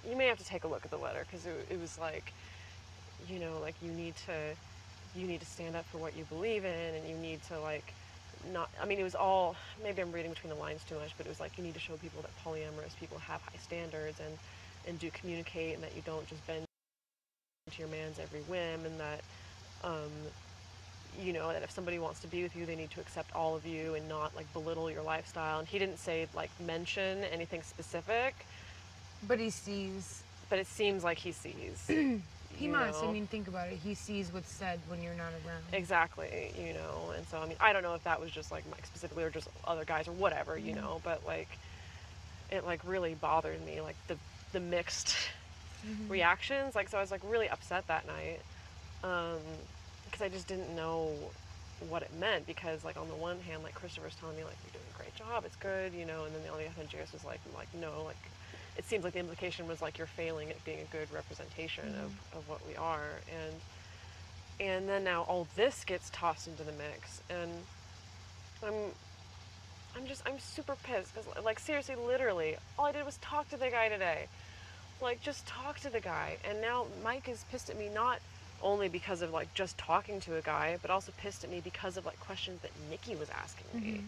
you may have to take a look at the letter, because it was like, you know, like you need to stand up for what you believe in, and you need to like not, I mean, it was all, maybe I'm reading between the lines too much, but it was like you need to show people that polyamorous people have high standards and do communicate, and that you don't just bend to your man's every whim, and that you know, that if somebody wants to be with you, they need to accept all of you and not like belittle your lifestyle. And he didn't say like mention anything specific, But he sees. but it seems like he sees. He must. I mean, think about it. He sees what's said when you're not around. Exactly, you know. And so, I mean, I don't know if that was just like Mike specifically or just other guys or whatever, you know, but like it like really bothered me, like the mixed reactions. Like, so I was like really upset that night. Because I just didn't know what it meant, because like on the one hand, like Christopher's telling me like you're doing a great job, it's good, you know, and then on the other hand, Jairus was like no, like it seems like the implication was like you're failing at being a good representation of what we are, and then now all this gets tossed into the mix, and I'm super pissed, because like seriously, literally, all I did was talk to the guy today, like just talk to the guy, and now Mike is pissed at me, not only because of like just talking to a guy, but also pissed at me because of like questions that Nikki was asking me.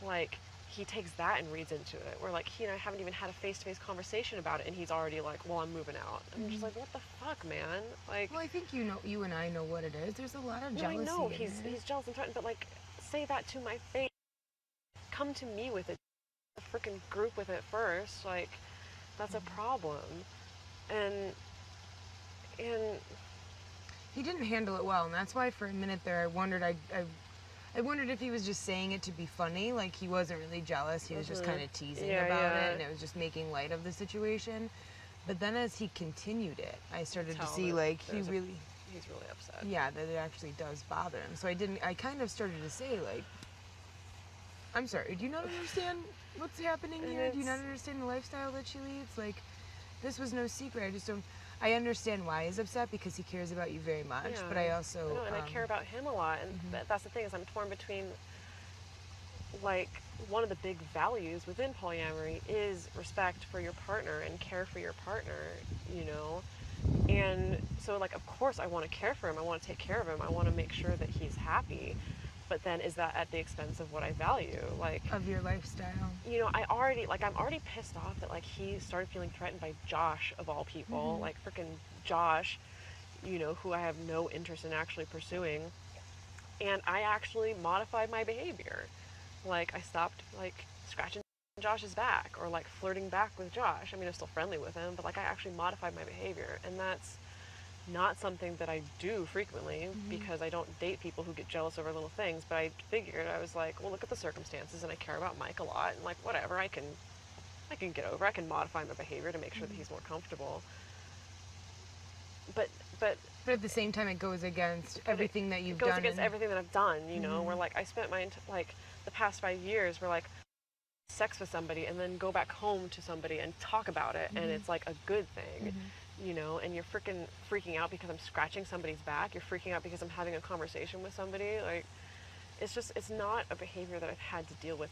Like he takes that and reads into it, where like he and I haven't even had a face-to-face conversation about it, and he's already like, well, I'm moving out. I'm just like, what the fuck, man? Like, well, I think you and I know what it is. There's a lot of jealousy. I know in he's it. jealous and threatened, but like say that to my face. Come to me with it. A freaking group with it first. Like that's a problem. And he didn't handle it well, and that's why for a minute there I wondered I wondered if he was just saying it to be funny, like he wasn't really jealous, he was just kind of teasing about it, and it was just making light of the situation. But then as he continued it, I started to see like he's really upset. Yeah, that it actually does bother him. So I kind of started to say like, I'm sorry, do you not understand what's happening here? Do you not understand the lifestyle that she leads? Like, this was no secret. I understand why he's upset, because he cares about you very much, but I also... and I care about him a lot, and that's the thing, is I'm torn between, like, one of the big values within polyamory is respect for your partner and care for your partner, you know? And so, like, of course I want to care for him, I want to take care of him, I want to make sure that he's happy, but then is that at the expense of what I value? Like, of your lifestyle. You know, I'm already pissed off that, like, he started feeling threatened by Josh, of all people. Like, freaking Josh, you know, who I have no interest in actually pursuing. And I actually modified my behavior. Like, I stopped, like, scratching Josh's back or, like, flirting back with Josh. I mean, I'm still friendly with him, but, like, I actually modified my behavior. And that's not something that I do frequently, because I don't date people who get jealous over little things, but I figured, I was like, well, look at the circumstances, and I care about Mike a lot, and like, whatever, I can get over, I can modify my behavior to make sure that he's more comfortable. But at the same time, it goes against everything that you've done. It goes against everything that I've done, you know, where like I spent like the past 5 years where like sex with somebody and then go back home to somebody and talk about it, and it's like a good thing. You know, and you're freaking out because I'm scratching somebody's back. You're freaking out because I'm having a conversation with somebody. Like, it's not a behavior that I've had to deal with.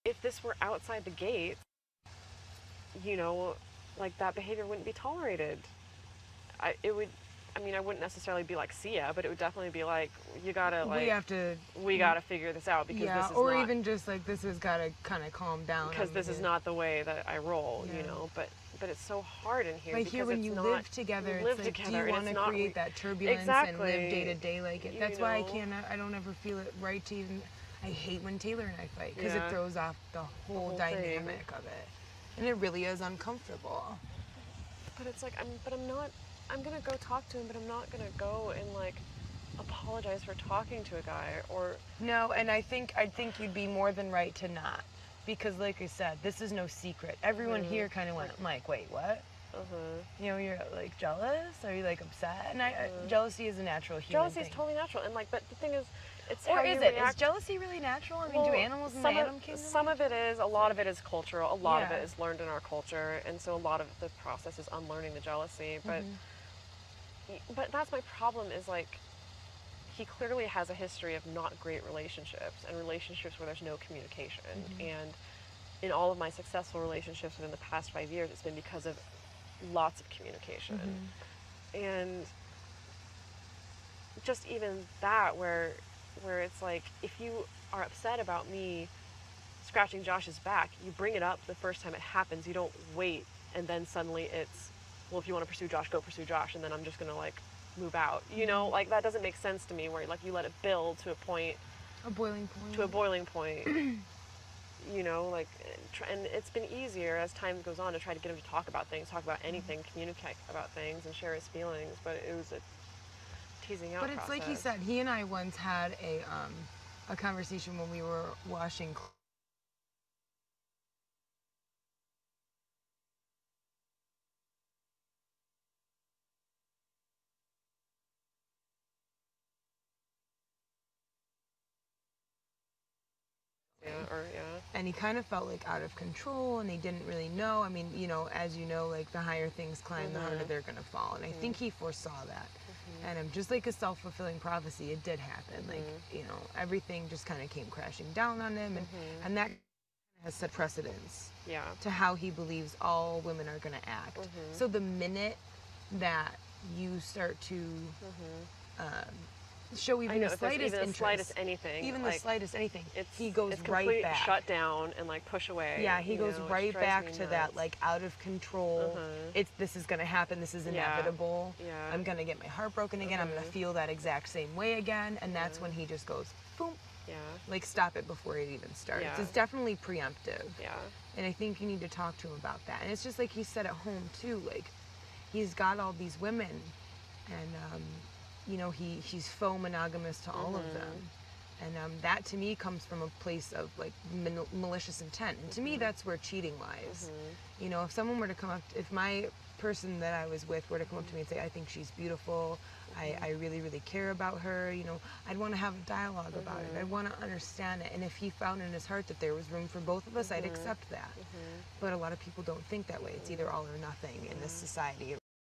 If this were outside the gate, you know, like that behavior wouldn't be tolerated. I mean, I wouldn't necessarily be like, see ya, but it would definitely be like, you gotta, like... We gotta figure this out, because this is or not, even just, like, this has gotta kind of calm down. Because this is not the way that I roll, you know, but it's so hard in here, because here when you live together, it's like, do you want to create that turbulence and live day to day like it? That's why I don't ever feel it right to even... I hate when Taylor and I fight, because it throws off the whole dynamic of it. And it really is uncomfortable. But it's like, I'm gonna go talk to him, but I'm not gonna go and like apologize for talking to a guy or... No, and I think you'd be more than right to not, because like I said, this is no secret. Everyone here kind of went like, wait, what? You know, you're like jealous? Are you like upset? And jealousy is a natural human thing. Jealousy is totally natural, and like, but the thing is, it's or how is you it? react. Is jealousy really natural? I mean, do animals in the animal kingdom? Some of it is. A lot of it is cultural. A lot of it is learned in our culture, and so a lot of the process is unlearning the jealousy. But that's my problem. Is like, he clearly has a history of not great relationships and relationships where there's no communication. And in all of my successful relationships within the past 5 years, it's been because of lots of communication. And just even that, where it's like, if you are upset about me scratching Josh's back, you bring it up the first time it happens. You don't wait and then suddenly it's, well, if you want to pursue Josh, go pursue Josh, and then I'm just gonna like move out. You know, like that doesn't make sense to me. Where like you let it build to a point, A boiling point. to a boiling point. You know, like, and it's been easier as time goes on to try to get him to talk about things, talk about anything, communicate about things, and share his feelings. But it was a teasing out But it's process. like he said, he and I once had a conversation when we were washing and he kind of felt like out of control, and they didn't really know. I mean, you know, as you know, like the higher things climb, the harder they're gonna fall. And I think he foresaw that. And just like a self-fulfilling prophecy, it did happen. Like, you know, everything just kind of came crashing down on him, and that has set precedence to how he believes all women are gonna act. So the minute that you start to show even the slightest interest, slightest anything, even like, the slightest anything, he it's goes right complete back. shut down and like push away. Yeah, he goes know, right drives back me to nuts. that like out of control. This is gonna happen. This is inevitable. I'm gonna get my heart broken again. I'm gonna feel that exact same way again, and that's when he just goes boom. Like stop it before it even starts. It's definitely preemptive. And I think you need to talk to him about that. And it's just like he said at home too. Like he's got all these women, and you know, he's faux monogamous to all of them. And that to me comes from a place of like malicious intent. And to me, that's where cheating lies. You know, if someone were to come up, if my person that I was with were to come up to me and say, I think she's beautiful, I really, really care about her, you know, I'd want to have a dialogue about it. I'd want to understand it. And if he found in his heart that there was room for both of us, I'd accept that. But a lot of people don't think that way. It's either all or nothing in this society.